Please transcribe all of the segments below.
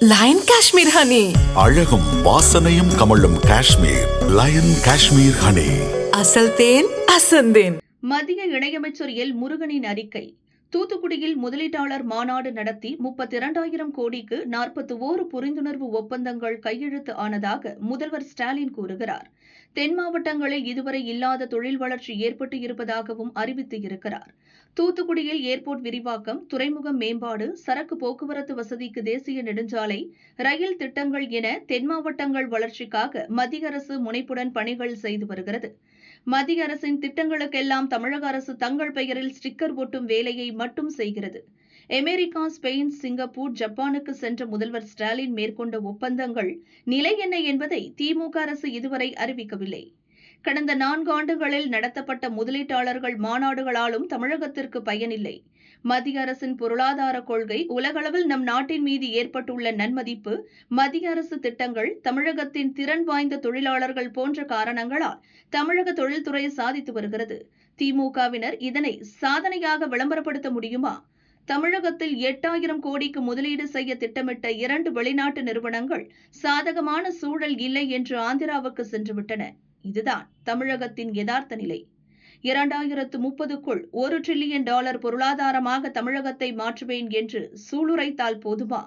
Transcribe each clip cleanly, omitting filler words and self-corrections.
Line Kashmir honey, அழகும் வாசனையும் கமழும் காஷ்மீர் லயன் காஷ்மீர் ஹனி. அசல் தேன் அசந்தேன். மத்திய இணையமைச்சர் எல் முருகனின் அறிக்கை. தூத்துக்குடியில் முதலீட்டாளர் மாநாடு நடத்தி 32,000 கோடிக்கு 41 புரிந்துணர்வு ஒப்பந்தங்கள் கையெழுத்து ஆனதாக முதல்வர் ஸ்டாலின் கூறுகிறார். தென் மாவட்டங்களில் இதுவரை இல்லாத தொழில் வளர்ச்சி ஏற்பட்டு இருப்பதாகவும் அறிவித்து இருக்கிறார். தூத்துக்குடியில் ஏர்போர்ட் விரிவாக்கம், துறைமுகம் மேம்பாடு, சரக்கு போக்குவரத்து வசதிக்கு தேசிய நெடுஞ்சாலை, ரயில் திட்டங்கள் என தென் மாவட்டங்கள் வளர்ச்சிக்காக மத்திய அரசு முனைப்புடன் பணிகள் செய்து வருகிறது. மத்திய அரசின் திட்டங்களுக்கெல்லாம் தமிழக அரசு தங்கள் பெயரில் ஸ்டிக்கர் ஒட்டும் வேலையை மட்டும் செய்கிறது. அமெரிக்கா, ஸ்பெயின், சிங்கப்பூர், ஜப்பானுக்கு சென்ற முதல்வர் ஸ்டாலின் மேற்கொண்ட ஒப்பந்தங்கள் நிலை என்ன என்பதை திமுக அரசு இதுவரை அறிவிக்கவில்லை. கடந்த 4 ஆண்டுகளில் நடத்தப்பட்ட முதலீட்டாளர்கள் மாநாடுகளாலும் தமிழகத்திற்கு பயனில்லை. மத்திய அரசின் பொருளாதார கொள்கை, உலகளவில் நம் நாட்டின் மீது ஏற்பட்டுள்ள நன்மதிப்பு, மத்திய அரசு திட்டங்கள், தமிழகத்தின் திறன் வாய்ந்த தொழிலாளர்கள் போன்ற காரணங்களால் தமிழக தொழில்துறை சாதித்து வருகிறது. திமுகவினர் இதனை சாதனையாக விளம்பரப்படுத்த முடியுமா? தமிழகத்தில் 8,000 கோடிக்கு முதலீடு செய்ய திட்டமிட்ட 2 வெளிநாட்டு நிறுவனங்கள் சாதகமான சூழல் இல்லை என்று ஆந்திராவுக்கு சென்றுவிட்டன. இதுதான் தமிழகத்தின் யதார்த்த நிலை. 2030க்குள் $1 டிரில்லியன் பொருளாதாரமாக தமிழகத்தை மாற்றுவேன் என்று சூளுரைத்தால் போதுமா?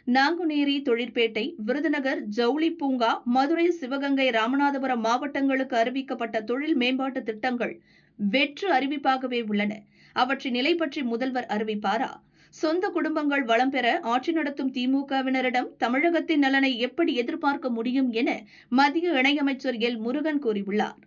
நாங்குநேரி, தொழிற்பேட்டை, விருதுநகர், ஜவுளி பூங்கா, மதுரை, சிவகங்கை, ராமநாதபுரம் மாவட்டங்களுக்கு அறிவிக்கப்பட்ட தொழில் மேம்பாட்டு திட்டங்கள் வெற்று அறிவிப்பாகவே உள்ளன. அவற்றின் நிலை பற்றி முதல்வர் அறிவிப்பாரா? சொந்த குடும்பங்கள் வளம் பெற ஆட்சி நடத்தும் திமுகவினரிடம் தமிழகத்தின் நலனை எப்படி எதிர்பார்க்க முடியும் என மத்திய இணையமைச்சர் எல் முருகன் கூறியுள்ளார்.